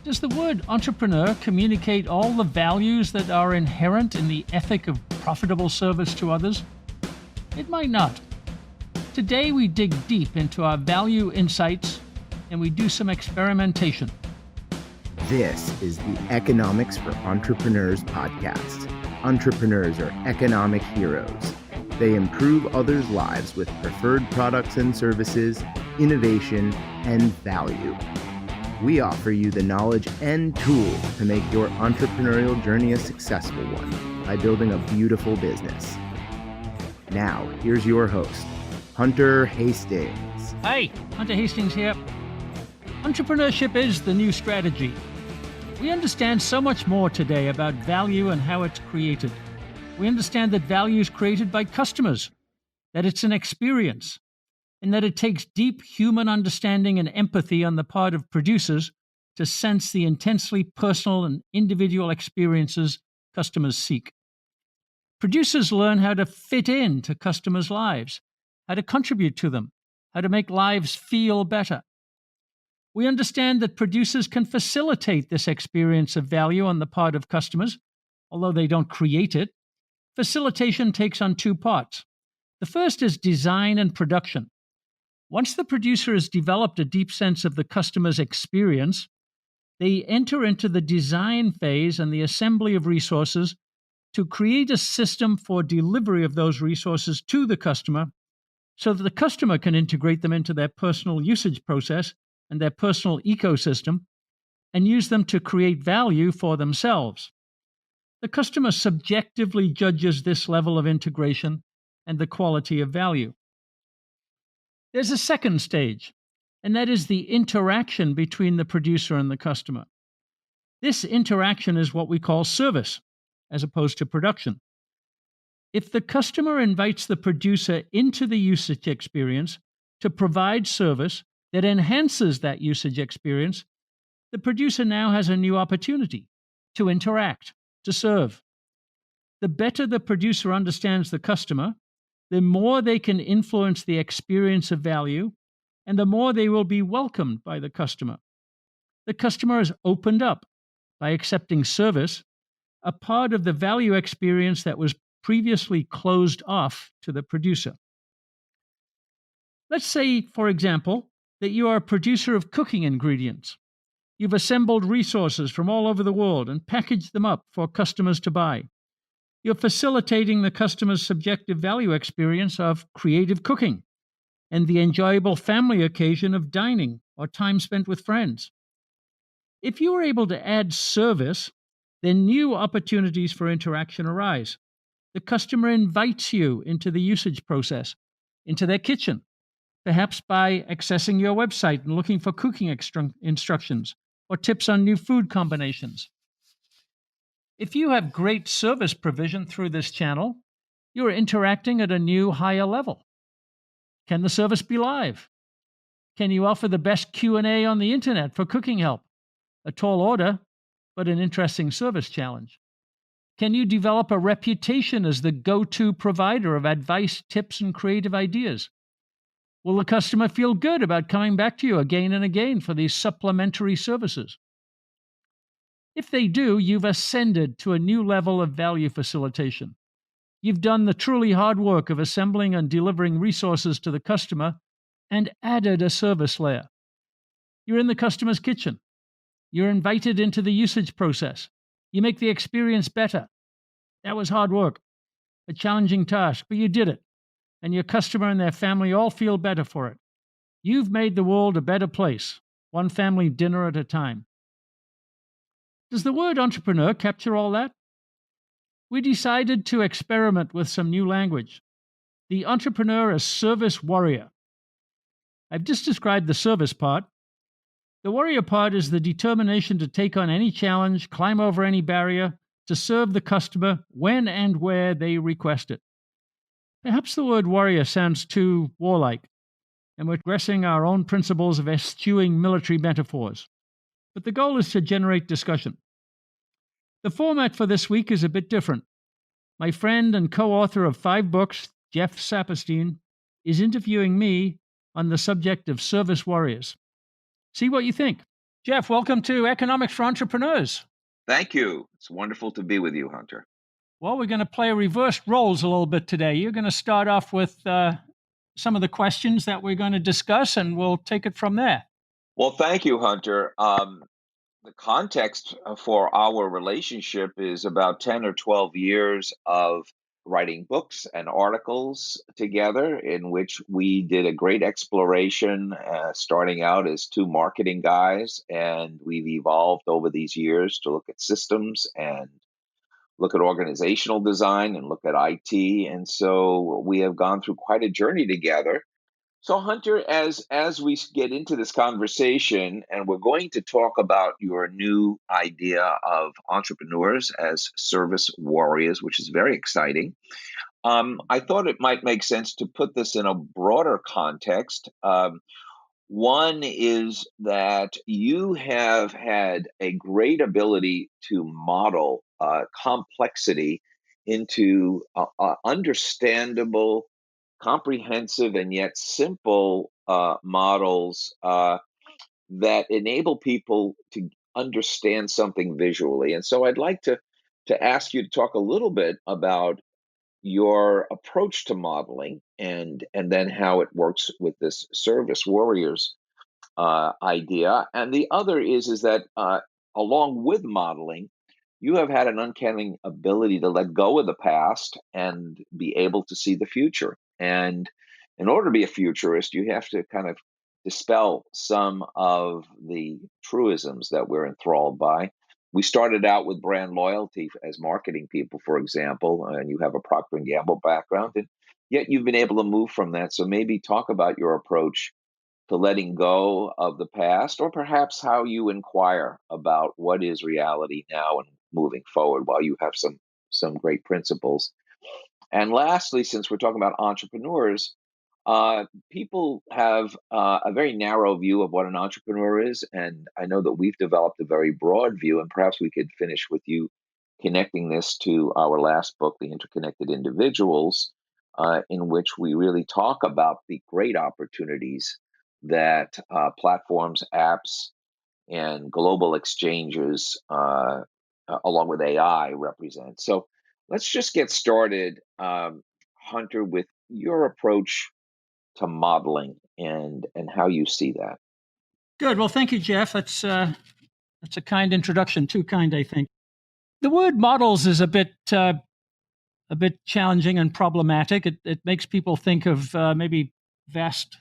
Does the word entrepreneur communicate all the values that are inherent in the ethic of profitable service to others? It might not. Today we dig deep into our value insights and we do some experimentation. This is the Economics for Entrepreneurs podcast. Entrepreneurs are economic heroes. They improve others' lives with preferred products and services, innovation, and value. We offer you the knowledge and tools to make your entrepreneurial journey a successful one by building a beautiful business. Now, here's your host, Hunter Hastings. Hi, Hunter Hastings here. Entrepreneurship is the new strategy. We understand so much more today about value and how it's created. We understand that value is created by customers, that it's an experience, and that it takes deep human understanding and empathy on the part of producers to sense the intensely personal and individual experiences customers seek. Producers learn how to fit into customers' lives, how to contribute to them, how to make lives feel better. We understand that producers can facilitate this experience of value on the part of customers, although they don't create it. Facilitation takes on two parts. The first is design and production. Once the producer has developed a deep sense of the customer's experience, they enter into the design phase and the assembly of resources to create a system for delivery of those resources to the customer so that the customer can integrate them into their personal usage process and their personal ecosystem and use them to create value for themselves. The customer subjectively judges this level of integration and the quality of value. There's a second stage, and that is the interaction between the producer and the customer. This interaction is what we call service, as opposed to production. If the customer invites the producer into the usage experience to provide service that enhances that usage experience, the producer now has a new opportunity to interact, to serve. The better the producer understands the customer, the more they can influence the experience of value, and the more they will be welcomed by the customer. The customer is opened up by accepting service, a part of the value experience that was previously closed off to the producer. Let's say, for example, that you are a producer of cooking ingredients. You've assembled resources from all over the world and packaged them up for customers to buy. You're facilitating the customer's subjective value experience of creative cooking and the enjoyable family occasion of dining or time spent with friends. If you are able to add service, then new opportunities for interaction arise. The customer invites you into the usage process, into their kitchen, perhaps by accessing your website and looking for cooking instructions or tips on new food combinations. If you have great service provision through this channel, you are interacting at a new, higher level. Can the service be live? Can you offer the best Q&A on the internet for cooking help? A tall order, but an interesting service challenge. Can you develop a reputation as the go-to provider of advice, tips, and creative ideas? Will the customer feel good about coming back to you again and again for these supplementary services? If they do, you've ascended to a new level of value facilitation. You've done the truly hard work of assembling and delivering resources to the customer and added a service layer. You're in the customer's kitchen. You're invited into the usage process. You make the experience better. That was hard work, a challenging task, but you did it. And your customer and their family all feel better for it. You've made the world a better place, one family dinner at a time. Does the word entrepreneur capture all that? We decided to experiment with some new language. The entrepreneur as service warrior. I've just described the service part. The warrior part is the determination to take on any challenge, climb over any barrier, to serve the customer when and where they request it. Perhaps the word warrior sounds too warlike, and we're progressing our own principles of eschewing military metaphors. But the goal is to generate discussion. The format for this week is a bit different. My friend and co-author of 5 books, Jeff Saperstein, is interviewing me on the subject of service warriors. See what you think. Jeff, welcome to Economics for Entrepreneurs. Thank you. It's wonderful to be with you, Hunter. Well, we're going to play reversed roles a little bit today. You're going to start off with some of the questions that we're going to discuss, and we'll take it from there. Well, thank you, Hunter. The context for our relationship is about 10 or 12 years of writing books and articles together, in which we did a great exploration, starting out as two marketing guys, and we've evolved over these years to look at systems and look at organizational design and look at IT. And so we have gone through quite a journey together. So Hunter, as we get into this conversation, and we're going to talk about your new idea of entrepreneurs as service warriors, which is very exciting. I thought it might make sense to put this in a broader context. One is that you have had a great ability to model complexity into understandable, comprehensive, and yet simple models that enable people to understand something visually. And so I'd like to ask you to talk a little bit about your approach to modeling and then how it works with this service warriors idea. And the other is that along with modeling, you have had an uncanny ability to let go of the past and be able to see the future. And in order to be a futurist, you have to kind of dispel some of the truisms that we're enthralled by. We started out with brand loyalty as marketing people, for example, and you have a Procter & Gamble background, and yet you've been able to move from that. So maybe talk about your approach to letting go of the past, or perhaps how you inquire about what is reality now and moving forward, while you have some great principles. And lastly, since we're talking about entrepreneurs, people have a very narrow view of what an entrepreneur is, and I know that we've developed a very broad view, and perhaps we could finish with you connecting this to our last book, The Interconnected Individuals, in which we really talk about the great opportunities that platforms, apps, and global exchanges, along with AI, represent. So let's just get started, Hunter, with your approach to modeling and how you see that. Good. Well, thank you, Jeff. That's a kind introduction. Too kind, I think. The word models is a bit challenging and problematic. It makes people think of maybe vast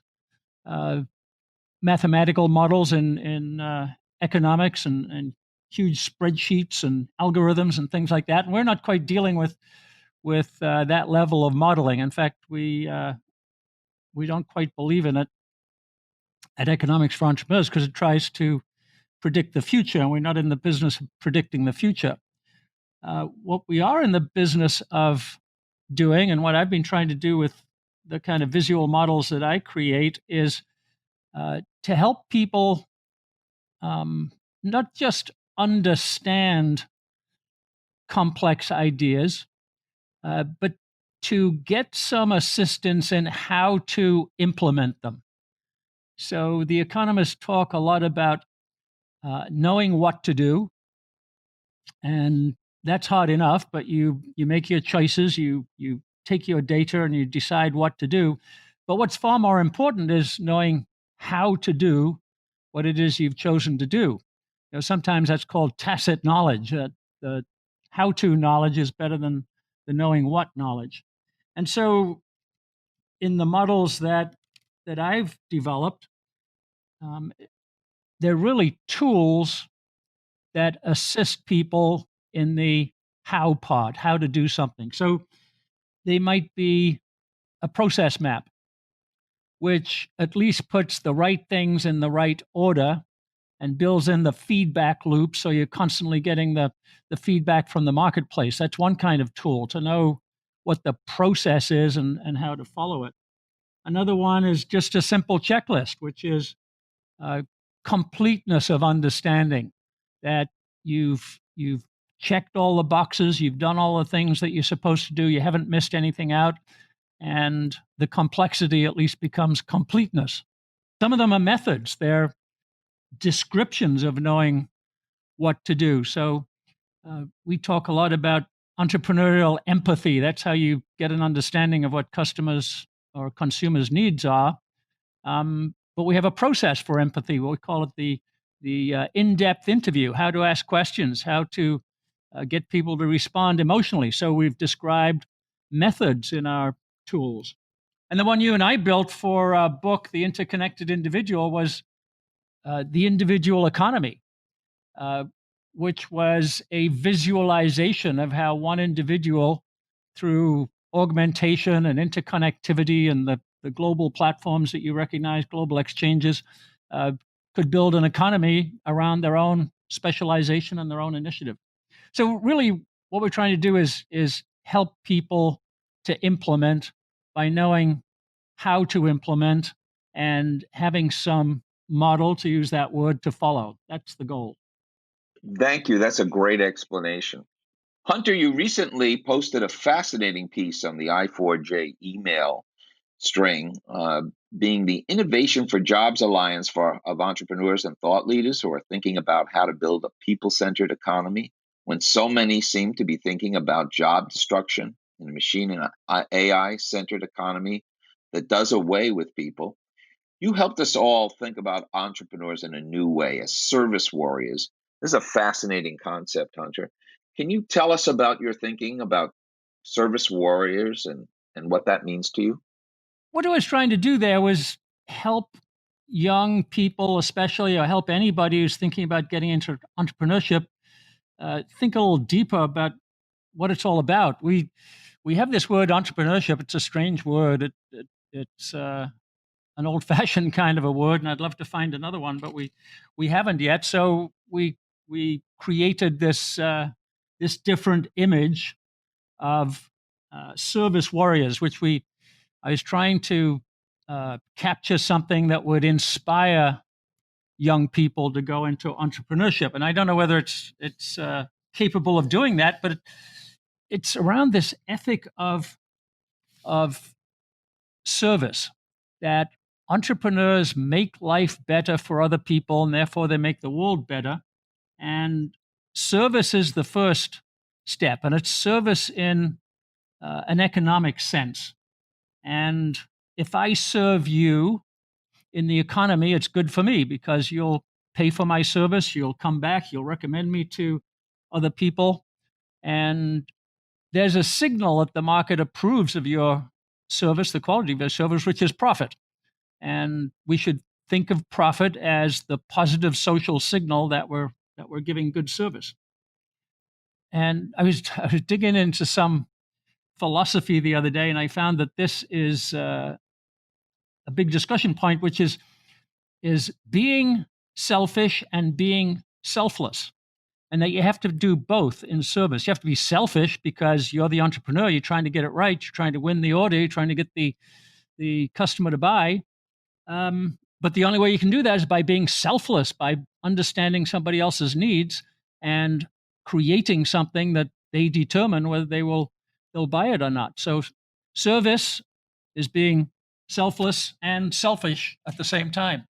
mathematical models in economics and huge spreadsheets and algorithms and things like that. And we're not quite dealing with that level of modeling. In fact, we don't quite believe in it at Economics for Entrepreneurs because it tries to predict the future, and we're not in the business of predicting the future. What we are in the business of doing, and what I've been trying to do with the kind of visual models that I create, is to help people not just understand complex ideas, but to get some assistance in how to implement them. So the economists talk a lot about knowing what to do, and that's hard enough, but you make your choices, you take your data and you decide what to do. But what's far more important is knowing how to do what it is you've chosen to do. Sometimes that's called tacit knowledge. The how-to knowledge is better than the knowing what knowledge. And so in the models that I've developed, they're really tools that assist people in the how part, how to do something. So they might be a process map, which at least puts the right things in the right order and builds in the feedback loop, so you're constantly getting the feedback from the marketplace. That's one kind of tool, to know what the process is and how to follow it. Another one is just a simple checklist, which is completeness of understanding, that you've checked all the boxes, you've done all the things that you're supposed to do, you haven't missed anything out, and the complexity at least becomes completeness. Some of them are methods. They're descriptions of knowing what to do. So we talk a lot about entrepreneurial empathy. That's how you get an understanding of what customers or consumers' needs are. But we have a process for empathy. We call it the in-depth interview, how to ask questions, how to get people to respond emotionally. So we've described methods in our tools. And the one you and I built for a book, The Interconnected Individual, was the individual economy, uh, which was a visualization of how one individual, through augmentation and interconnectivity and the global platforms that you recognize, global exchanges, uh, could build an economy around their own specialization and their own initiative. So really, what we're trying to do is help people to implement by knowing how to implement and having some model, to use that word, to follow. That's the goal. Thank you. That's a great explanation. Hunter, you recently posted a fascinating piece on the I4J email string, being the Innovation for Jobs Alliance of entrepreneurs and thought leaders who are thinking about how to build a people-centered economy when so many seem to be thinking about job destruction in a machine and AI-centered economy that does away with people. You helped us all think about entrepreneurs in a new way as service warriors. This is a fascinating concept, Hunter. Can you tell us about your thinking about service warriors and what that means to you? What I was trying to do there was help young people, especially, or help anybody who's thinking about getting into entrepreneurship, think a little deeper about what it's all about. We have this word entrepreneurship. It's a strange word. It's an old-fashioned kind of a word, and I'd love to find another one, but we haven't yet. So we created this different image of service warriors, which I was trying to capture something that would inspire young people to go into entrepreneurship. And I don't know whether it's capable of doing that, but it's around this ethic of service, that entrepreneurs make life better for other people, and therefore they make the world better. And service is the first step, and it's service in an economic sense. And if I serve you in the economy, it's good for me because you'll pay for my service, you'll come back, you'll recommend me to other people. And there's a signal that the market approves of your service, the quality of your service, which is profit. And we should think of profit as the positive social signal that we're giving good service. And I was digging into some philosophy the other day, and I found that this is a big discussion point, which is being selfish and being selfless, and that you have to do both in service. You have to be selfish because you're the entrepreneur. You're trying to get it right. You're trying to win the order. You're trying to get the customer to buy. But the only way you can do that is by being selfless, by understanding somebody else's needs and creating something that they determine whether they'll buy it or not. So service is being selfless and selfish at the same time.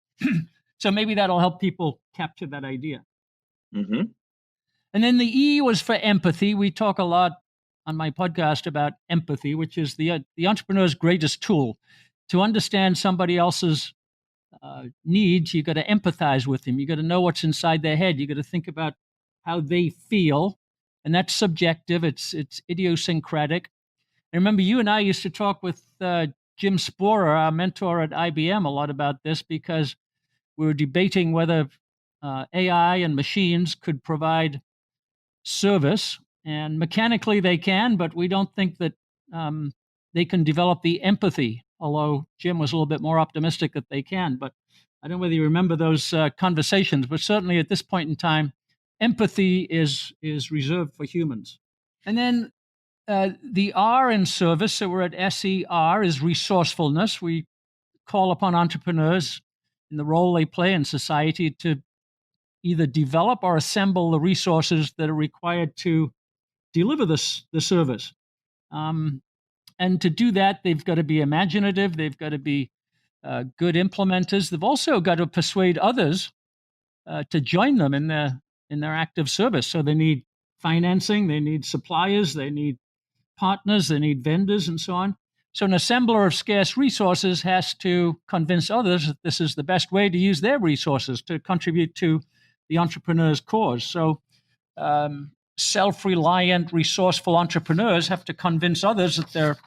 So maybe that'll help people capture that idea. Mm-hmm. And then the E was for empathy. We talk a lot on my podcast about empathy, which is the entrepreneur's greatest tool. To understand somebody else's needs, you got to empathize with them. You got to know what's inside their head. You got to think about how they feel, and that's subjective. It's idiosyncratic. I remember you and I used to talk with Jim Sporer, our mentor at IBM, a lot about this because we were debating whether AI and machines could provide service, and mechanically they can, but we don't think that they can develop the empathy. Although Jim was a little bit more optimistic that they can, but I don't know whether you remember those conversations. But certainly at this point in time, empathy is reserved for humans. And then the R in service, so we're at SER, is resourcefulness. We call upon entrepreneurs in the role they play in society to either develop or assemble the resources that are required to deliver the service. And to do that, they've got to be imaginative. They've got to be good implementers. They've also got to persuade others to join them in their active service. So they need financing, they need suppliers, they need partners, they need vendors, and so on. So an assembler of scarce resources has to convince others that this is the best way to use their resources to contribute to the entrepreneur's cause. So self-reliant, resourceful entrepreneurs have to convince others that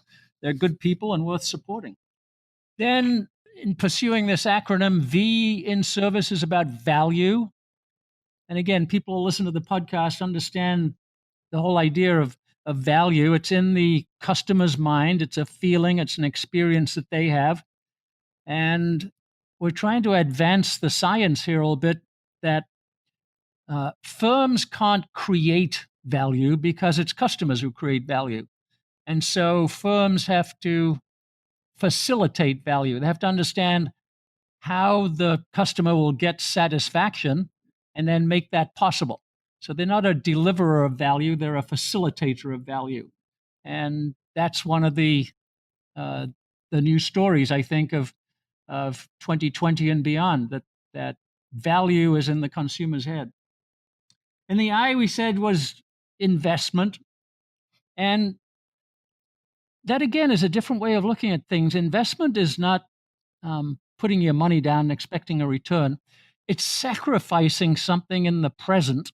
they're good people and worth supporting. Then, in pursuing this acronym, V in service is about value. And again, people who listen to the podcast understand the whole idea of value. It's in the customer's mind. It's a feeling. It's an experience that they have. And we're trying to advance the science here a little bit that firms can't create value because it's customers who create value. And so firms have to facilitate value. They have to understand how the customer will get satisfaction and then make that possible. So they're not a deliverer of value, they're a facilitator of value. And that's one of the new stories, I think, of 2020 and beyond, that value is in the consumer's head. And the I, we said, was investment. And that, again, is a different way of looking at things. Investment is not putting your money down and expecting a return. It's sacrificing something in the present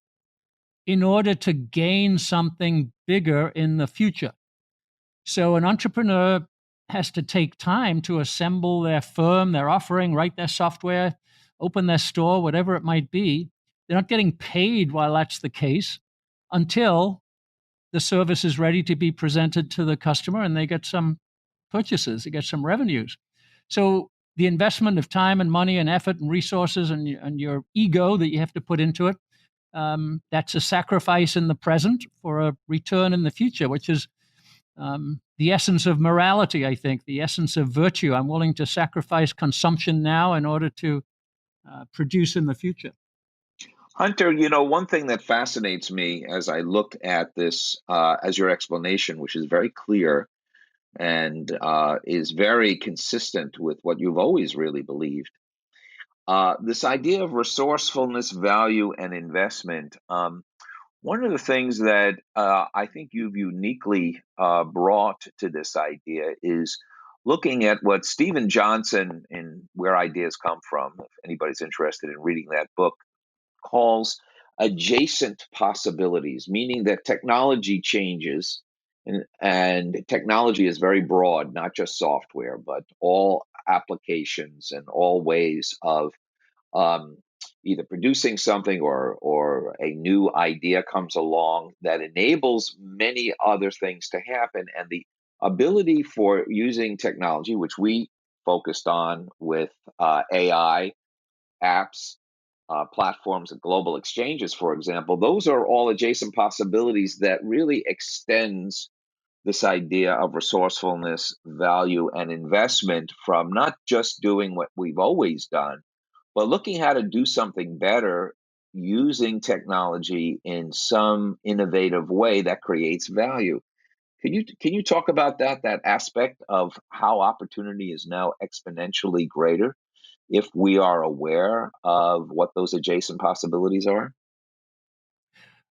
in order to gain something bigger in the future. So an entrepreneur has to take time to assemble their firm, their offering, write their software, open their store, whatever it might be. They're not getting paid while that's the case until the service is ready to be presented to the customer and they get some purchases, they get some revenues. So the investment of time and money and effort and resources and your ego that you have to put into it, that's a sacrifice in the present for a return in the future, which is the essence of morality, I think, the essence of virtue. I'm willing to sacrifice consumption now in order to produce in the future. Hunter, one thing that fascinates me as I look at this, as your explanation, which is very clear and is very consistent with what you've always really believed, this idea of resourcefulness, value, and investment. One of the things that I think you've uniquely brought to this idea is looking at what Stephen Johnson in Where Ideas Come From, if anybody's interested in reading that book, calls adjacent possibilities, meaning that technology changes, and technology is very broad, not just software, but all applications and all ways of either producing something or a new idea comes along that enables many other things to happen. And the ability for using technology, which we focused on with AI, apps, platforms, and global exchanges, for example, those are all adjacent possibilities that really extends this idea of resourcefulness, value, and investment from not just doing what we've always done, but looking how to do something better using technology in some innovative way that creates value. Can you talk about that aspect of how opportunity is now exponentially greater if we are aware of what those adjacent possibilities are?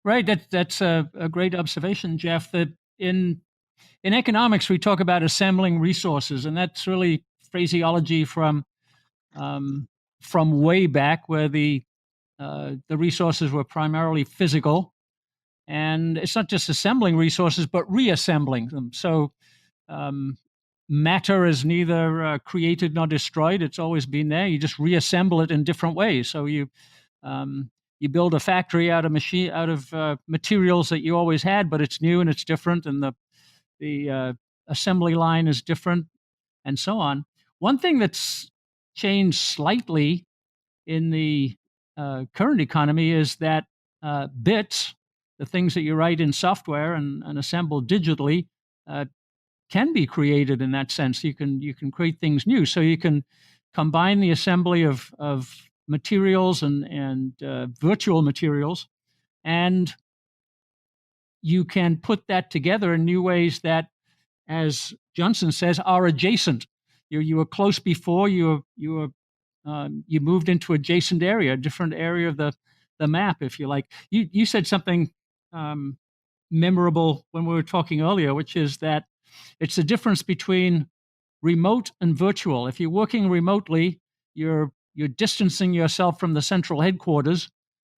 Right. That's a great observation, Jeff. That in economics we talk about assembling resources, and that's really phraseology from way back, where the resources were primarily physical, and it's not just assembling resources but reassembling them. So matter is neither created nor destroyed; it's always been there. You just reassemble it in different ways. So you build a factory out of materials that you always had, but it's new and it's different, and the assembly line is different, and so on. One thing that's changed slightly in the current economy is that bits, the things that you write in software and assemble digitally, can be created in that sense. You can create things new. So you can combine the assembly of materials and virtual materials, and you can put that together in new ways that, as Johnson says, are adjacent. You were close before. You were you moved into adjacent area, a different area of the map, if you like. You said something memorable when we were talking earlier, which is that it's the difference between remote and virtual. If you're working remotely, you're distancing yourself from the central headquarters,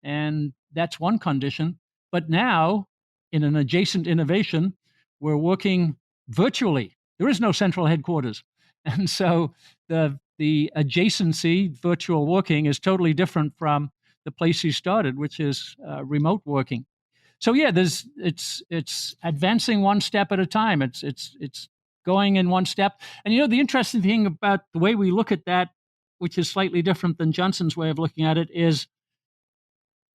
and that's one condition. But now, in an adjacent innovation, we're working virtually. There is no central headquarters, and so the adjacency, virtual working, is totally different from the place you started, which is remote working. So yeah, it's advancing one step at a time. It's going in one step. And the interesting thing about the way we look at that, which is slightly different than Johnson's way of looking at it, is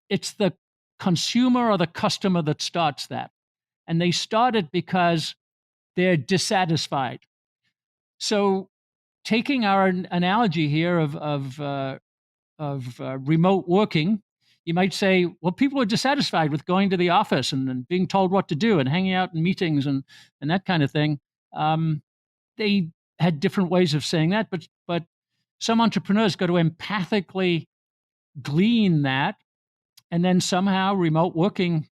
it's the consumer or the customer that starts that. And they start it because they're dissatisfied. So taking our analogy here of remote working, you might say, well, people are dissatisfied with going to the office and being told what to do and hanging out in meetings and that kind of thing. They had different ways of saying that, but some entrepreneurs got to empathically glean that, and then somehow remote working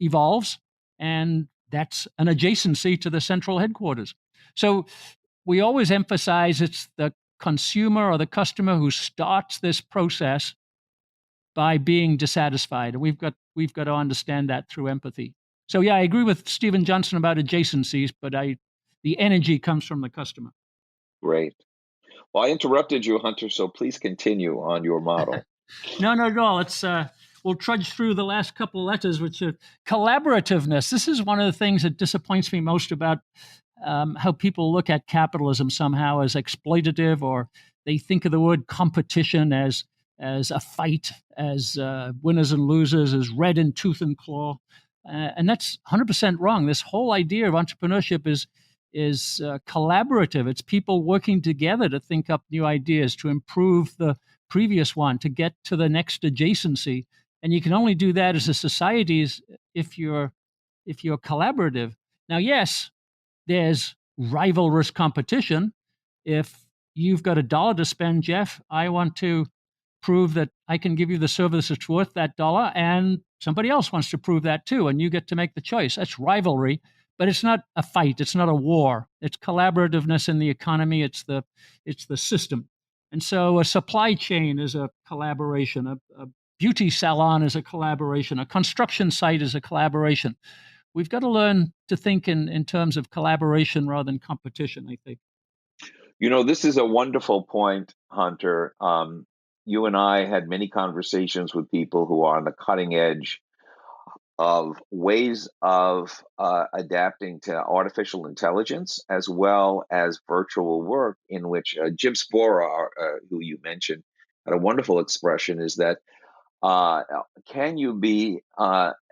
evolves, and that's an adjacency to the central headquarters. So we always emphasize it's the consumer or the customer who starts this process by being dissatisfied. And we've got to understand that through empathy. So yeah, I agree with Stephen Johnson about adjacencies, but the energy comes from the customer. Great. Well, I interrupted you, Hunter, so please continue on your model. No, not at all. It's we'll trudge through the last couple of letters, which are collaborativeness. This is one of the things that disappoints me most about how people look at capitalism somehow as exploitative, or they think of the word competition as a fight, as winners and losers, as red in tooth and claw, and that's 100% wrong. This whole idea of entrepreneurship is collaborative. It's people working together to think up new ideas, to improve the previous one, to get to the next adjacency. And you can only do that as a society if you're collaborative. Now, yes, there's rivalrous competition. If you've got $1 to spend, Jeff, I want to prove that I can give you the service that's worth that dollar, and somebody else wants to prove that too, and you get to make the choice. That's rivalry, but it's not a fight. It's not a war. It's collaborativeness in the economy. It's the system. And so a supply chain is a collaboration. A beauty salon is a collaboration. A construction site is a collaboration. We've got to learn to think in terms of collaboration rather than competition, I think. This is a wonderful point, Hunter. You and I had many conversations with people who are on the cutting edge of ways of adapting to artificial intelligence as well as virtual work, in which Jim Spora, who you mentioned, had a wonderful expression, is that can you be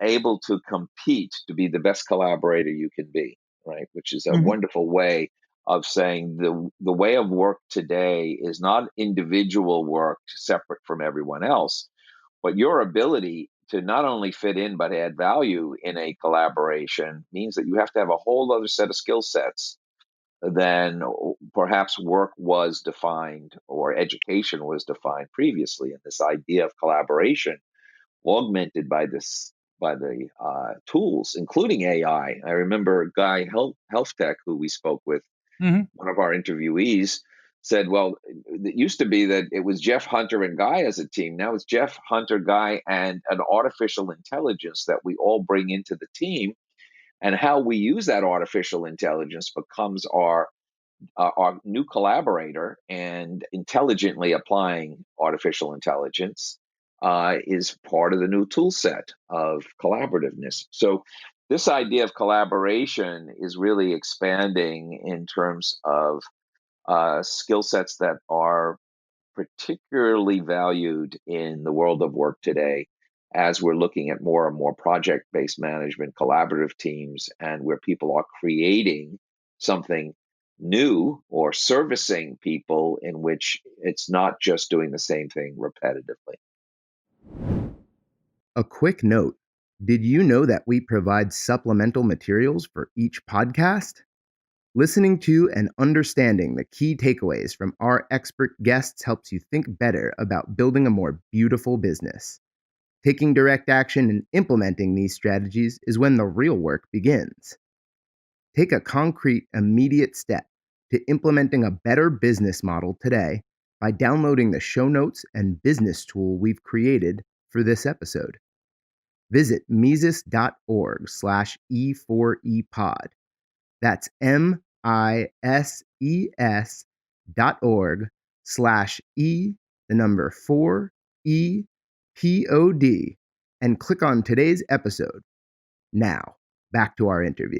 able to compete to be the best collaborator you can be, right? Which is a wonderful way of saying the way of work today is not individual work separate from everyone else, but your ability to not only fit in but add value in a collaboration means that you have to have a whole other set of skill sets than perhaps work was defined or education was defined previously. And this idea of collaboration, augmented by the tools, including AI. I remember Guy Health Tech, who we spoke with, one of our interviewees, said, well, it used to be that it was Jeff, Hunter, and Guy as a team. Now it's Jeff, Hunter, Guy, and an artificial intelligence that we all bring into the team. And how we use that artificial intelligence becomes our new collaborator, and intelligently applying artificial intelligence is part of the new tool set of collaborativeness. So this idea of collaboration is really expanding in terms of skill sets that are particularly valued in the world of work today, as we're looking at more and more project-based management, collaborative teams, and where people are creating something new or servicing people in which it's not just doing the same thing repetitively. A quick note. Did you know that we provide supplemental materials for each podcast? Listening to and understanding the key takeaways from our expert guests helps you think better about building a more beautiful business. Taking direct action and implementing these strategies is when the real work begins. Take a concrete, immediate step to implementing a better business model today by downloading the show notes and business tool we've created for this episode. Visit Mises.org/E4EPod. That's MISES.org/E, the number 4EPOD, and click on today's episode. Now, back to our interview.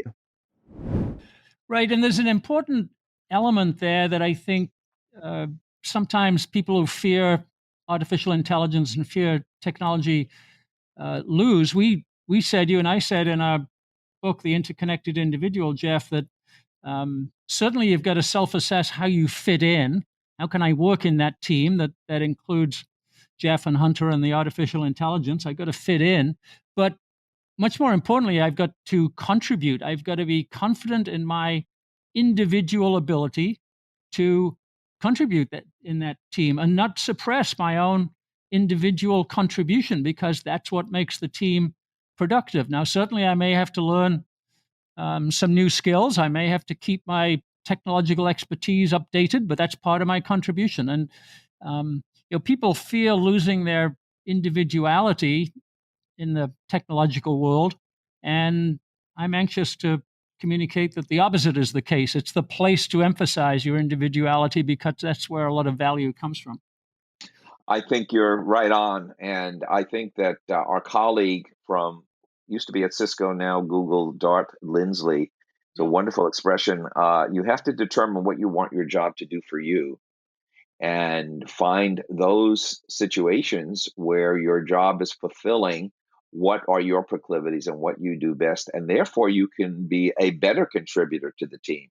Right. And there's an important element there that I think sometimes people who fear artificial intelligence and fear technology lose. We said, you and I said in our book, The Interconnected Individual, Jeff, that certainly you've got to self-assess how you fit in. How can I work in that team that includes Jeff and Hunter and the artificial intelligence? I've got to fit in. But much more importantly, I've got to contribute. I've got to be confident in my individual ability to contribute in that team and not suppress my own individual contribution, because that's what makes the team productive. Now, certainly I may have to learn some new skills. I may have to keep my technological expertise updated, but that's part of my contribution. And people fear losing their individuality in the technological world, and I'm anxious to communicate that the opposite is the case. It's the place to emphasize your individuality, because that's where a lot of value comes from. I think you're right on. And I think that our colleague from used to be at Cisco, now Google, Dart Lindsley, it's a wonderful expression. You have to determine what you want your job to do for you and find those situations where your job is fulfilling what are your proclivities and what you do best. And therefore, you can be a better contributor to the team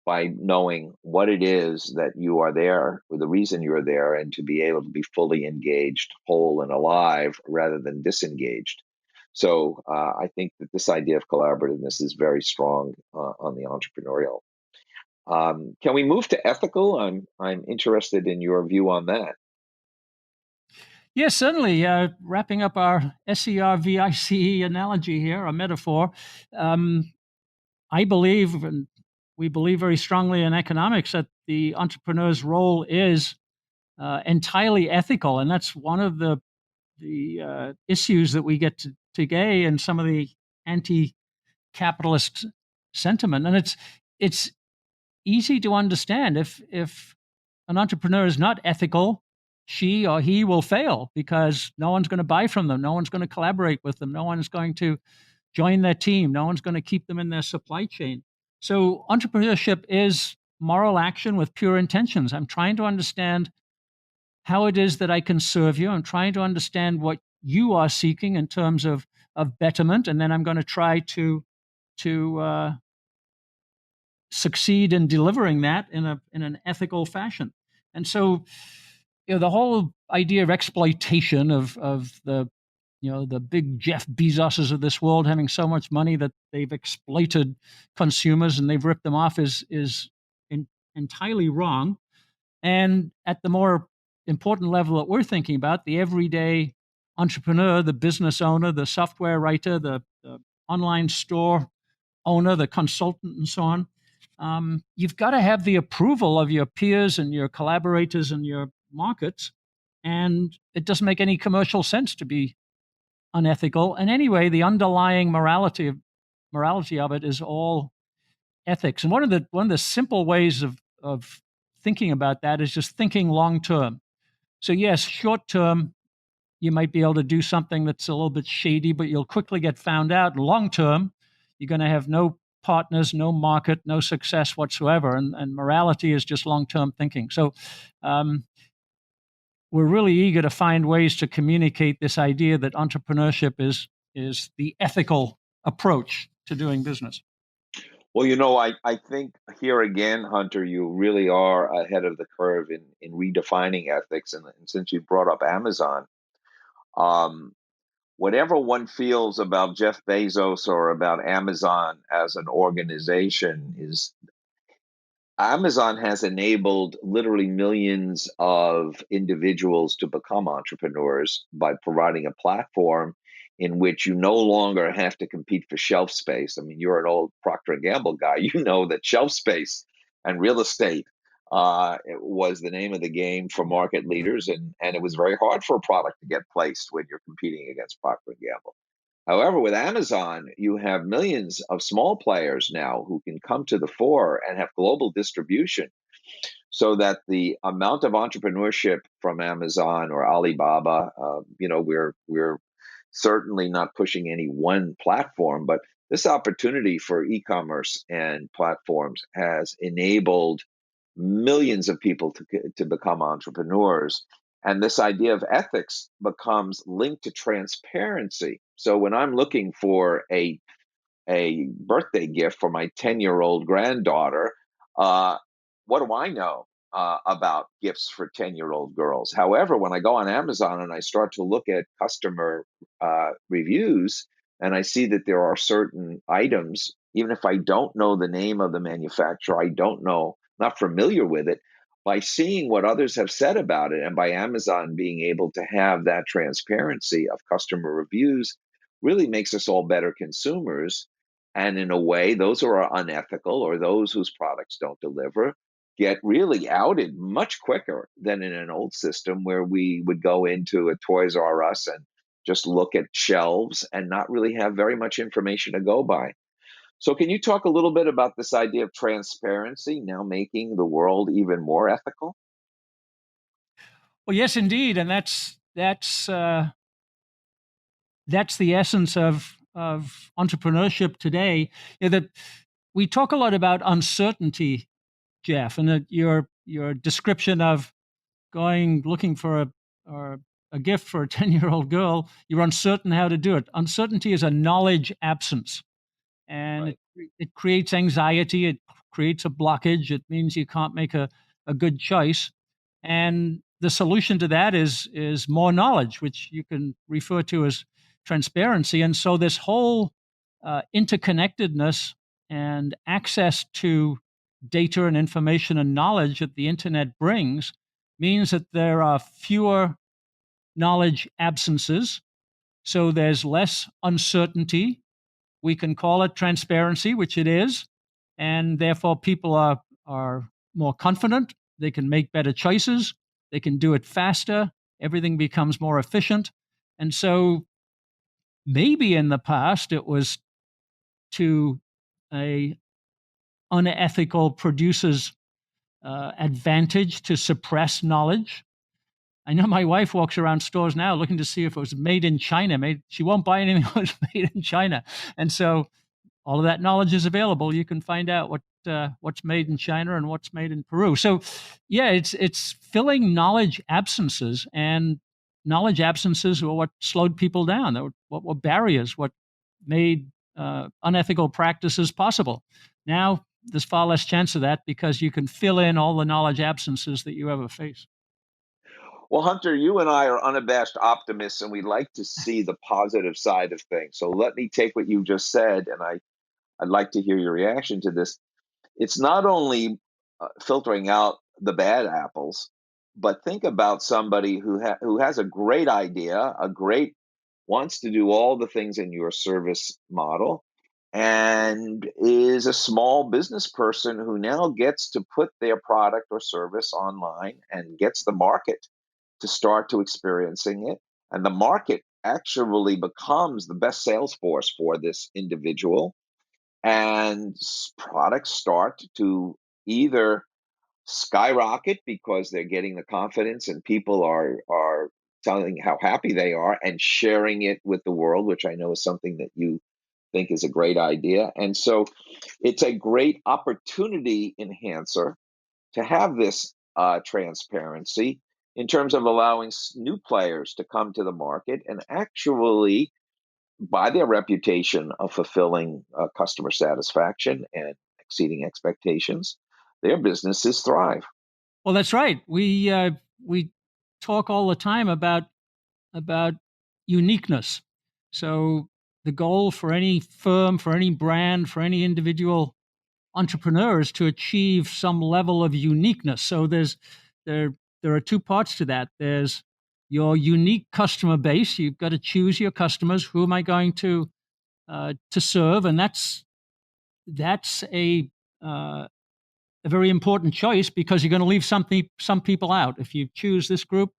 by knowing what it is that you are there, or the reason you're there, and to be able to be fully engaged, whole, and alive rather than disengaged. So I think that this idea of collaborativeness is very strong on the entrepreneurial. Can we move to ethical? I'm interested in your view on that. Yes, certainly. Wrapping up our SERVICE analogy here, a metaphor, I believe, and we believe very strongly in economics, that the entrepreneur's role is entirely ethical, and that's one of the issues that we get today in some of the anti-capitalist sentiment. And it's easy to understand. If an entrepreneur is not ethical, she or he will fail, because no one's going to buy from them, no one's going to collaborate with them, no one's going to join their team, no one's going to keep them in their supply chain. So entrepreneurship is moral action with pure intentions. I'm trying to understand how it is that I can serve you. I'm trying to understand what you are seeking in terms of betterment, and then I'm going to try to succeed in delivering that in an ethical fashion. And so, the whole idea of exploitation of the the big Jeff Bezoses of this world having so much money that they've exploited consumers and they've ripped them off is entirely wrong. And at the more important level that we're thinking about, the everyday entrepreneur, the business owner, the software writer, the online store owner, the consultant, and so on, you've got to have the approval of your peers and your collaborators and your markets. And it doesn't make any commercial sense to be unethical. And anyway, the underlying morality of it is all ethics. And one of the simple ways of thinking about that is just thinking long term. So yes, short term, you might be able to do something that's a little bit shady, but you'll quickly get found out. Long term, you're going to have no partners, no market, no success whatsoever. And morality is just long term thinking. So we're really eager to find ways to communicate this idea that entrepreneurship is the ethical approach to doing business. Well, I think here again, Hunter, you really are ahead of the curve in redefining ethics. And since you brought up Amazon, whatever one feels about Jeff Bezos or about Amazon as an organization is Amazon has enabled literally millions of individuals to become entrepreneurs by providing a platform in which you no longer have to compete for shelf space. I mean, you're an old Procter and Gamble guy. You know that shelf space and real estate it was the name of the game for market leaders, and it was very hard for a product to get placed when you're competing against Procter and Gamble. However, with Amazon, you have millions of small players now who can come to the fore and have global distribution so that the amount of entrepreneurship from Amazon or Alibaba, we're certainly not pushing any one platform, but this opportunity for e-commerce and platforms has enabled millions of people to become entrepreneurs. And this idea of ethics becomes linked to transparency. So when I'm looking for a birthday gift for my 10-year-old granddaughter, uh, what do I know about gifts for 10-year-old girls? However, when I go on Amazon and I start to look at customer reviews, and I see that there are certain items, even if I don't know the name of the manufacturer, I don't know, not familiar with it, by seeing what others have said about it, and by Amazon being able to have that transparency of customer reviews, really makes us all better consumers. And in a way, those who are unethical or those whose products don't deliver get really outed much quicker than in an old system where we would go into a Toys R Us and just look at shelves and not really have very much information to go by. So, can you talk a little bit about this idea of transparency now making the world even more ethical? Well, yes, indeed, and that's the essence of entrepreneurship today. That we talk a lot about uncertainty, Jeff, and that your description of going looking for a gift for a 10-year-old girl, you're uncertain how to do it. Uncertainty is a knowledge absence, and Right. it creates anxiety. It creates a blockage. It means you can't make a good choice. And the solution to that is more knowledge, which you can refer to as transparency. And so this whole interconnectedness and access to data and information and knowledge that the internet brings means that there are fewer knowledge absences. So there's less uncertainty. We can call it transparency, which it is, and therefore people are more confident. They can make better choices. They can do it faster. Everything becomes more efficient. And so maybe in the past it was to a unethical producer's advantage to suppress knowledge. I know my wife walks around stores now looking to see if it was made in China. She won't buy anything that was made in China, and so all of that knowledge is available. You can find out what's made in China and what's made in Peru. So, yeah, it's filling knowledge absences, and knowledge absences were what slowed people down. What were barriers? What made unethical practices possible? Now there's far less chance of that because you can fill in all the knowledge absences that you ever face. Well, Hunter, you and I are unabashed optimists, and we like to see the positive side of things. So let me take what you just said, and I'd like to hear your reaction to this. It's not only filtering out the bad apples, but think about somebody who has a great idea, wants to do all the things in your service model, and is a small business person who now gets to put their product or service online and gets the market to start to experiencing it. And the market actually becomes the best sales force for this individual. And products start to either skyrocket because they're getting the confidence and people are telling how happy they are and sharing it with the world, which I know is something that you think is a great idea. And so it's a great opportunity enhancer to have this transparency in terms of allowing new players to come to the market and actually, by their reputation of fulfilling customer satisfaction and exceeding expectations, their businesses thrive. Well, that's right. We talk all the time about uniqueness. So the goal for any firm, for any brand, for any individual entrepreneurs to achieve some level of uniqueness. So there are two parts to that. There's your unique customer base. You've got to choose your customers. Who am I going to serve? And that's a very important choice, because you're going to leave some people out. If you choose this group,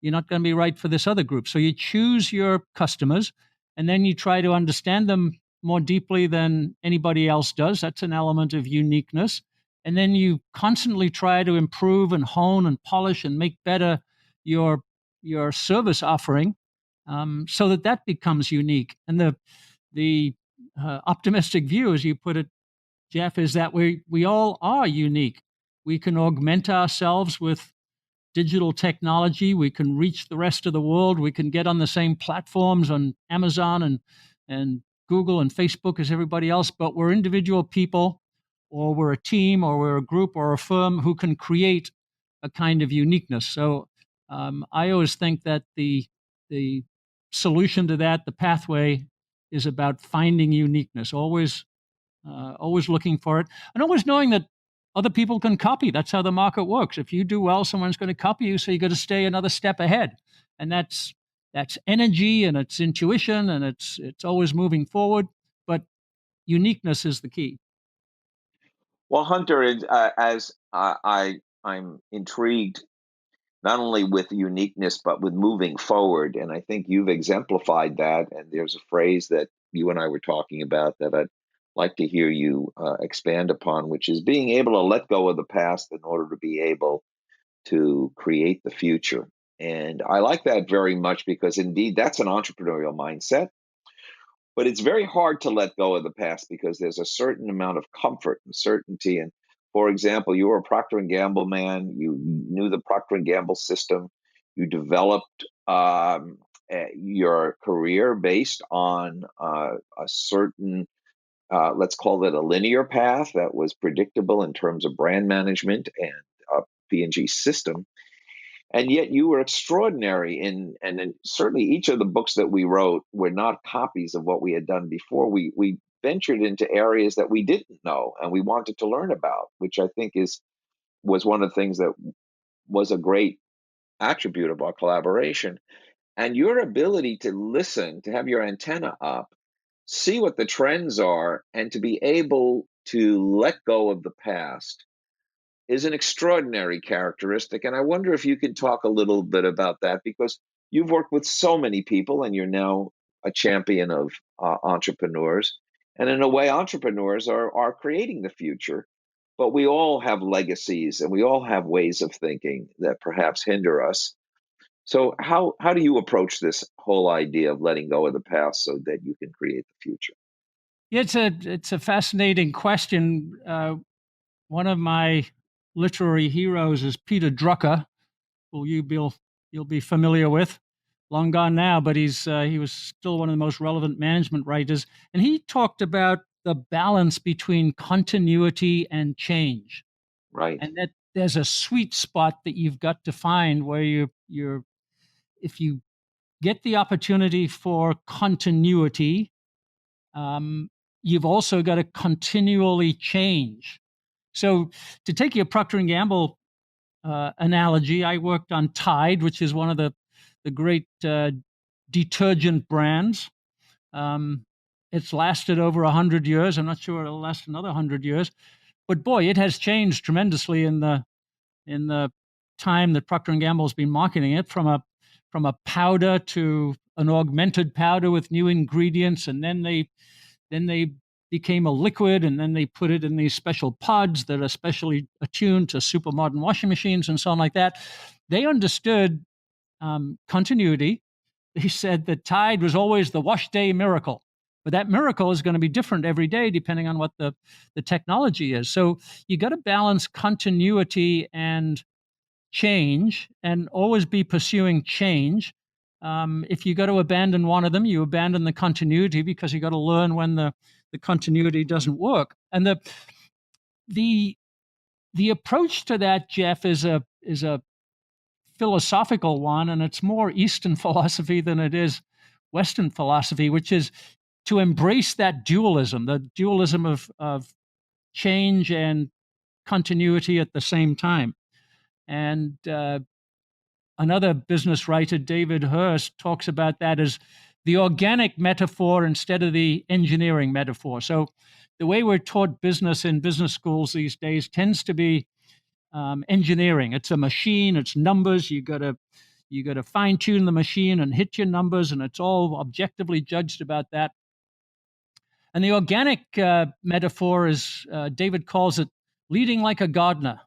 you're not going to be right for this other group. So you choose your customers, and then you try to understand them more deeply than anybody else does. That's an element of uniqueness. And then you constantly try to improve and hone and polish and make better your service offering, so that becomes unique. And the optimistic view, as you put it, Jeff, is that we all are unique. We can augment ourselves with digital technology. We can reach the rest of the world. We can get on the same platforms on Amazon and Google and Facebook as everybody else, but we're individual people, or we're a team, or we're a group, or a firm who can create a kind of uniqueness. So I always think that the solution to that, the pathway, is about finding uniqueness. Always looking for it, and always knowing that other people can copy. That's how the market works. If you do well, someone's going to copy you, so you got to stay another step ahead. And that's energy, and it's intuition, and it's always moving forward. But uniqueness is the key. Well, Hunter, as I'm intrigued not only with uniqueness, but with moving forward. And I think you've exemplified that. And there's a phrase that you and I were talking about that I'd like to hear you expand upon, which is being able to let go of the past in order to be able to create the future. And I like that very much, because indeed that's an entrepreneurial mindset. But it's very hard to let go of the past, because there's a certain amount of comfort and certainty. And for example, you were a Procter and Gamble man. You knew the Procter and Gamble system. You developed your career based on a certain, let's call it a linear path that was predictable in terms of brand management and P&G system. And yet you were extraordinary and certainly each of the books that we wrote were not copies of what we had done before. We ventured into areas that we didn't know and we wanted to learn about, which I think was one of the things that was a great attribute of our collaboration. And your ability to listen, to have your antenna up, see what the trends are, and to be able to let go of the past is an extraordinary characteristic. And I wonder if you could talk a little bit about that, because you've worked with so many people and you're now a champion of entrepreneurs. And in a way, entrepreneurs are creating the future, but we all have legacies and we all have ways of thinking that perhaps hinder us. So how do you approach this whole idea of letting go of the past so that you can create the future? Yeah, it's a fascinating question. One of my literary heroes is Peter Drucker, who you'll be familiar with. Long gone now, but he was still one of the most relevant management writers, and he talked about the balance between continuity and change. Right. And that there's a sweet spot that you've got to find where you're if you get the opportunity for continuity, you've also got to continually change. So to take your Procter and Gamble analogy, I worked on Tide, which is one of the great detergent brands. It's lasted over 100 years. I'm not sure it'll last another 100 years, but boy, it has changed tremendously in the time that Procter and Gamble has been marketing it, from a powder to an augmented powder with new ingredients, and then they became a liquid, and then they put it in these special pods that are specially attuned to super modern washing machines and so on like that. They understood continuity. They said that Tide was always the wash day miracle, but that miracle is going to be different every day depending on what the technology is. So you got to balance continuity and change, and always be pursuing change. If you got to abandon one of them, you abandon the continuity, because you got to learn when the continuity doesn't work. And the approach to that, Jeff, is a philosophical one, and it's more Eastern philosophy than it is Western philosophy, which is to embrace that dualism, the dualism of change and continuity at the same time. And another business writer, David Hurst, talks about that as the organic metaphor instead of the engineering metaphor. So the way we're taught business in business schools these days tends to be engineering. It's a machine, it's numbers. You got to fine tune the machine and hit your numbers, and it's all objectively judged about that. And the organic metaphor is, David calls it leading like a gardener,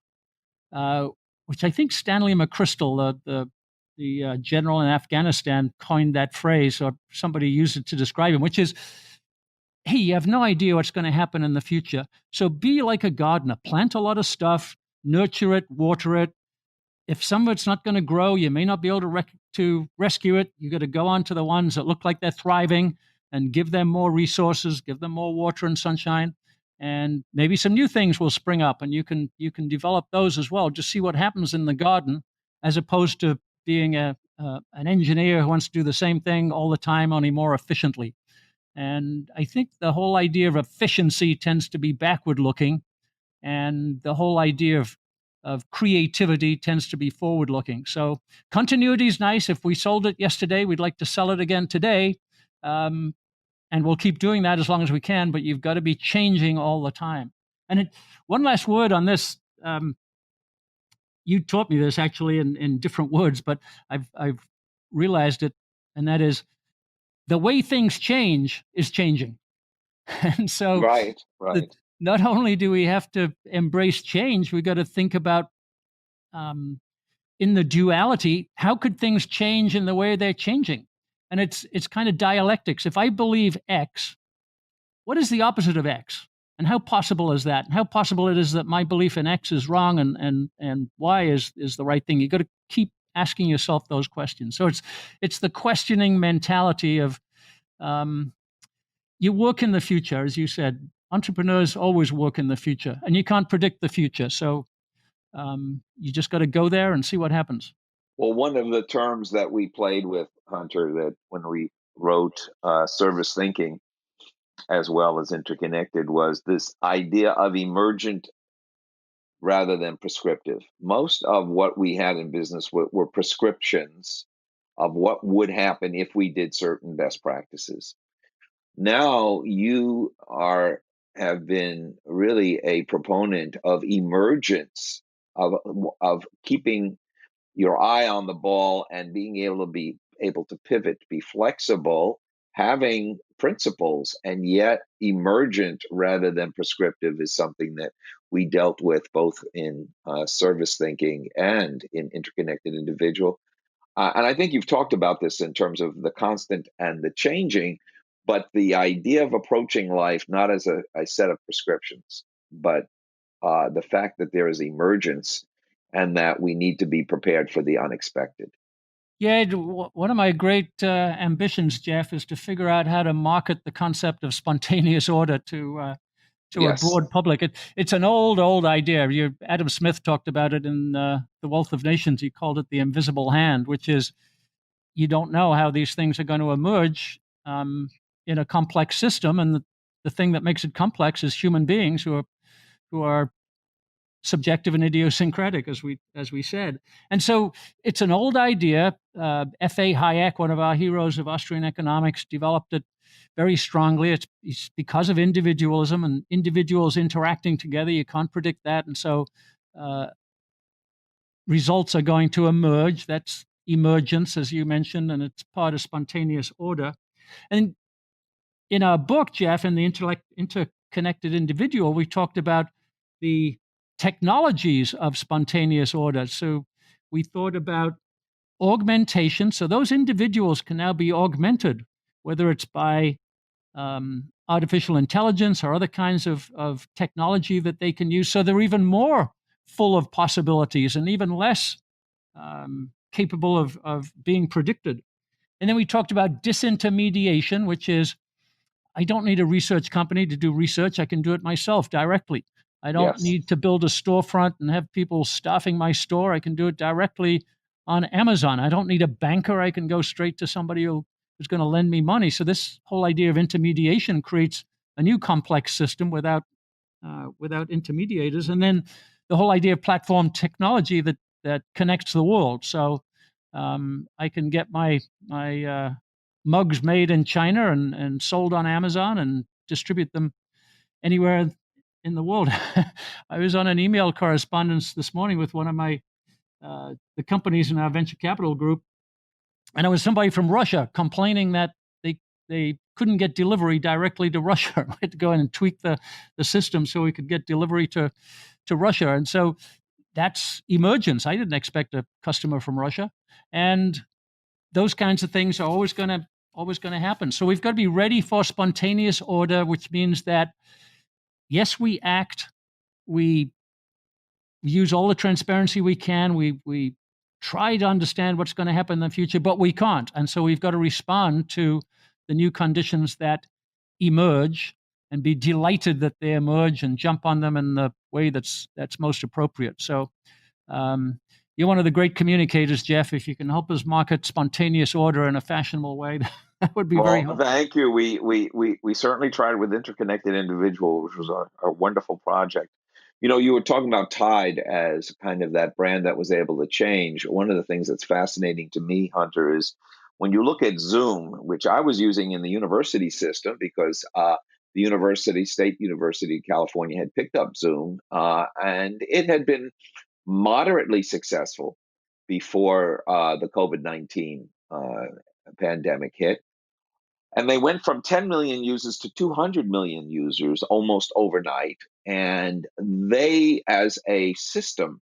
which I think Stanley McChrystal, the general in Afghanistan, coined that phrase, or somebody used it to describe him, which is, hey, you have no idea what's going to happen in the future. So be like a gardener, plant a lot of stuff, nurture it, water it. If some of it's not going to grow, you may not be able to rescue it. You got to go on to the ones that look like they're thriving and give them more resources, give them more water and sunshine, and maybe some new things will spring up, and you can develop those as well. Just see what happens in the garden, as opposed to being an engineer who wants to do the same thing all the time, only more efficiently. And I think the whole idea of efficiency tends to be backward looking, and the whole idea of creativity tends to be forward looking. So continuity is nice. If we sold it yesterday, we'd like to sell it again today. And we'll keep doing that as long as we can, but you've got to be changing all the time. And one last word on this. You taught me this actually in different words, but I've realized it, and that is the way things change is changing. And so Right. not only do we have to embrace change, we got to think about in the duality, how could things change in the way they're changing? And it's kind of dialectics. If I believe X, what is the opposite of X? And how possible is that? And how possible it is that my belief in X is wrong and Y is the right thing? You got to keep asking yourself those questions. So it's the questioning mentality of you work in the future, as you said. Entrepreneurs always work in the future, and you can't predict the future. So you just got to go there and see what happens. Well, one of the terms that we played with, Hunter, that when we wrote Service Thinking as well as Interconnected, was this idea of emergent rather than prescriptive. Most of what we had in business were prescriptions of what would happen if we did certain best practices. Now you have been really a proponent of emergence, of keeping your eye on the ball and being able to pivot, be flexible, having principles, and yet emergent rather than prescriptive is something that we dealt with both in service thinking and in interconnected individual. And I think you've talked about this in terms of the constant and the changing, but the idea of approaching life not as a set of prescriptions, but the fact that there is emergence and that we need to be prepared for the unexpected. Yeah, one of my great ambitions, Jeff, is to figure out how to market the concept of spontaneous order to Yes. a broad public. It's an old idea. Adam Smith talked about it in The Wealth of Nations. He called it the invisible hand, which is you don't know how these things are going to emerge in a complex system, and the thing that makes it complex is human beings who are subjective and idiosyncratic, as we said. And so it's an old idea. F.A. Hayek, one of our heroes of Austrian economics, developed it very strongly. It's because of individualism and individuals interacting together. You can't predict that. And so results are going to emerge. That's emergence, as you mentioned, and it's part of spontaneous order. And in our book, Jeff, in the Interconnected Individual, we talked about the technologies of spontaneous order. So we thought about augmentation. So those individuals can now be augmented, whether it's by artificial intelligence or other kinds of technology that they can use. So they're even more full of possibilities and even less capable of being predicted. And then we talked about disintermediation, which is I don't need a research company to do research. I can do it myself directly. I don't need to build a storefront and have people staffing my store. I can do it directly on Amazon. I don't need a banker. I can go straight to somebody who's going to lend me money. So this whole idea of intermediation creates a new complex system without without intermediators. And then the whole idea of platform technology that connects the world. So I can get my mugs made in China and sold on Amazon and distribute them anywhere in the world. I was on an email correspondence this morning with one of my the companies in our venture capital group, and it was somebody from Russia complaining that they couldn't get delivery directly to Russia. We had to go in and tweak the system so we could get delivery to Russia. And so that's emergence. I didn't expect a customer from Russia, and those kinds of things are always going to happen. So we've got to be ready for spontaneous order, which means that yes, we act, we use all the transparency we can, we try to understand what's going to happen in the future, but we can't. And so we've got to respond to the new conditions that emerge and be delighted that they emerge and jump on them in the way that's most appropriate. So you're one of the great communicators, Jeff. If you can help us market spontaneous order in a fashionable way, that would be very helpful. Thank you. We certainly tried with Interconnected Individual, which was a wonderful project. You were talking about Tide as kind of that brand that was able to change. One of the things that's fascinating to me, Hunter, is when you look at Zoom, which I was using in the university system because the State University of California had picked up Zoom, and it had been moderately successful before the COVID-19 pandemic hit. And they went from 10 million users to 200 million users almost overnight. And they, as a system,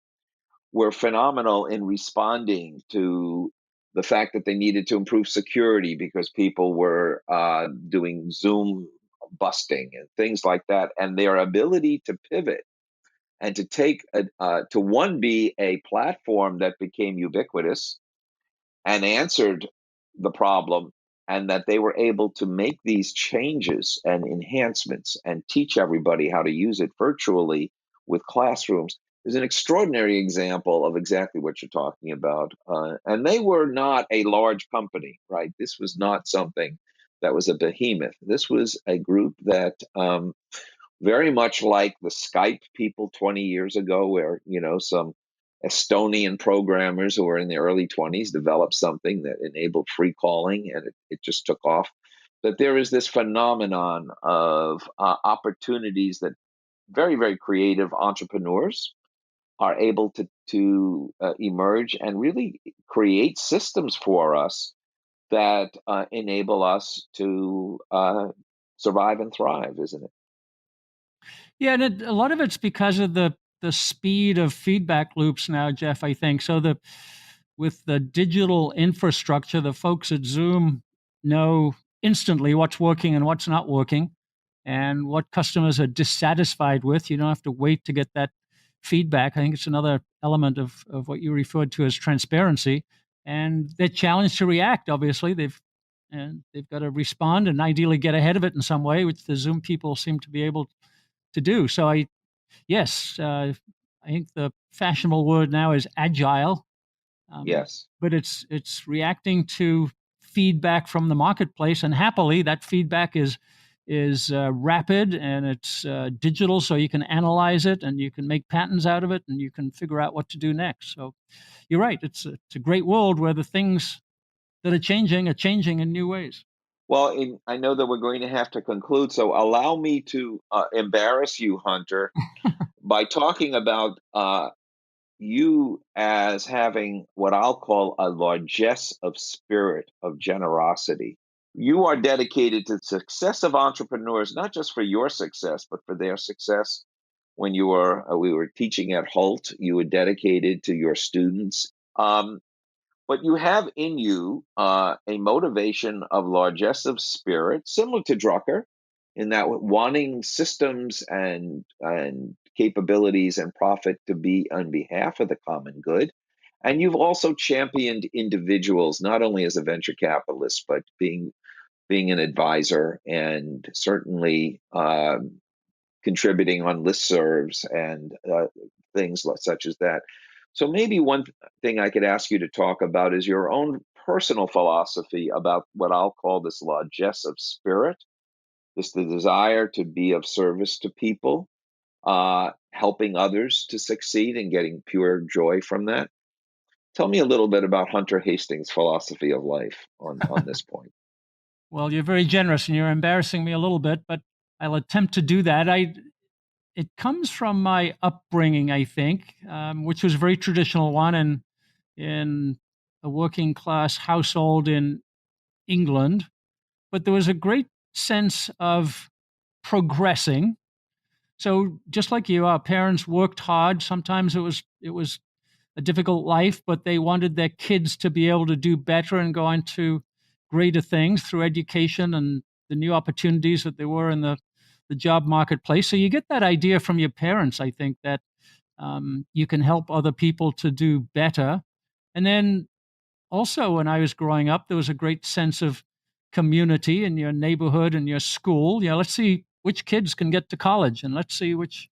were phenomenal in responding to the fact that they needed to improve security because people were doing Zoom busting and things like that. And their ability to pivot and to take be a platform that became ubiquitous and answered the problem, and that they were able to make these changes and enhancements and teach everybody how to use it virtually with classrooms is an extraordinary example of exactly what you're talking about. And they were not a large company, right? This was not something that was a behemoth. This was a group that very much like the Skype people 20 years ago, where, some Estonian programmers who were in their early 20s developed something that enabled free calling, and it just took off. But there is this phenomenon of opportunities that very, very creative entrepreneurs are able to emerge and really create systems for us that enable us to survive and thrive, isn't it? Yeah, and a lot of it's because of the speed of feedback loops now, Jeff, I think. So with the digital infrastructure, the folks at Zoom know instantly what's working and what's not working and what customers are dissatisfied with. You don't have to wait to get that feedback. I think it's another element of what you referred to as transparency. And they're challenged to react, obviously. They've got to respond and ideally get ahead of it in some way, which the Zoom people seem to be able to do. So I think the fashionable word now is agile. Yes. But it's reacting to feedback from the marketplace, and happily that feedback is rapid and it's digital, so you can analyze it and you can make patterns out of it and you can figure out what to do next. So you're right. It's a great world where the things that are changing in new ways. Well, I know that we're going to have to conclude, so allow me to embarrass you, Hunter, by talking about you as having what I'll call a largesse of spirit, of generosity. You are dedicated to the success of entrepreneurs, not just for your success, but for their success. When we were teaching at Hult, you were dedicated to your students. But you have in you a motivation of largesse of spirit, similar to Drucker, in that wanting systems and capabilities and profit to be on behalf of the common good. And you've also championed individuals, not only as a venture capitalist, but being an advisor and certainly contributing on listservs and things such as that. So maybe one thing I could ask you to talk about is your own personal philosophy about what I'll call this largesse of spirit, the desire to be of service to people, helping others to succeed and getting pure joy from that. Tell me a little bit about Hunter Hastings' philosophy of life on this point. Well, you're very generous and you're embarrassing me a little bit, but I'll attempt to do that. It comes from my upbringing, I think, which was a very traditional one in a working class household in England. But there was a great sense of progressing. So just like you, our parents worked hard. Sometimes it was a difficult life, but they wanted their kids to be able to do better and go on to greater things through education and the new opportunities that there were in the job marketplace. So you get that idea from your parents, I think, that you can help other people to do better. And then also, when I was growing up, there was a great sense of community in your neighborhood and your school. Let's see which kids can get to college, and let's see which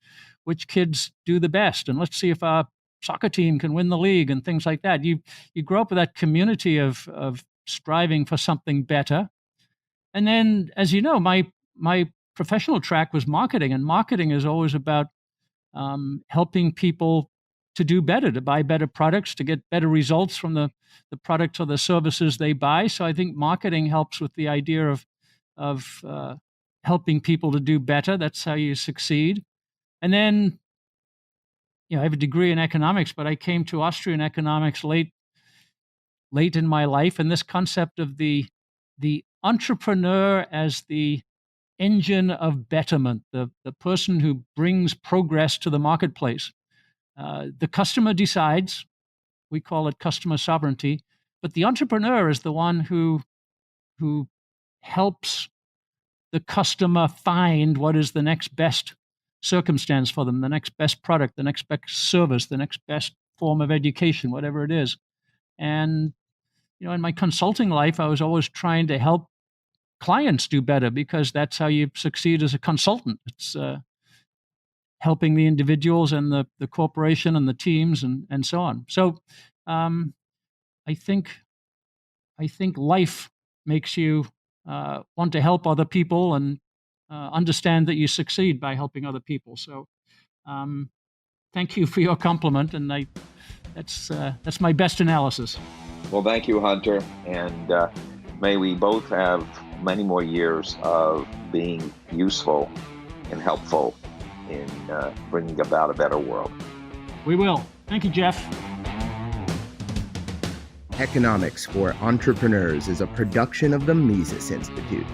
kids do the best, and let's see if our soccer team can win the league and things like that. You grow up with that community of striving for something better. And then, as you know, my professional track was marketing, and marketing is always about helping people to do better, to buy better products, to get better results from the products or the services they buy. So I think marketing helps with the idea of helping people to do better. That's how you succeed. And then, I have a degree in economics, but I came to Austrian economics late in my life, and this concept of the entrepreneur as the engine of betterment, the person who brings progress to the marketplace. The customer decides, we call it customer sovereignty, but the entrepreneur is the one who helps the customer find what is the next best circumstance for them, the next best product, the next best service, the next best form of education, whatever it is. And, in my consulting life, I was always trying to help clients do better because that's how you succeed as a consultant. It's helping the individuals and the corporation and the teams and so on. So I think life makes you want to help other people and understand that you succeed by helping other people. So thank you for your compliment, and that's my best analysis. Well, thank you, Hunter, and may we both have many more years of being useful and helpful in bringing about a better world. We will. Thank you, Jeff. Economics for Entrepreneurs is a production of the Mises Institute.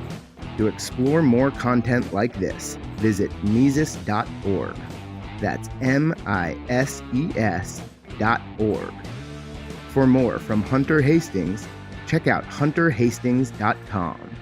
To explore more content like this, visit Mises.org. That's MISES.org. For more from Hunter Hastings, check out hunterhastings.com.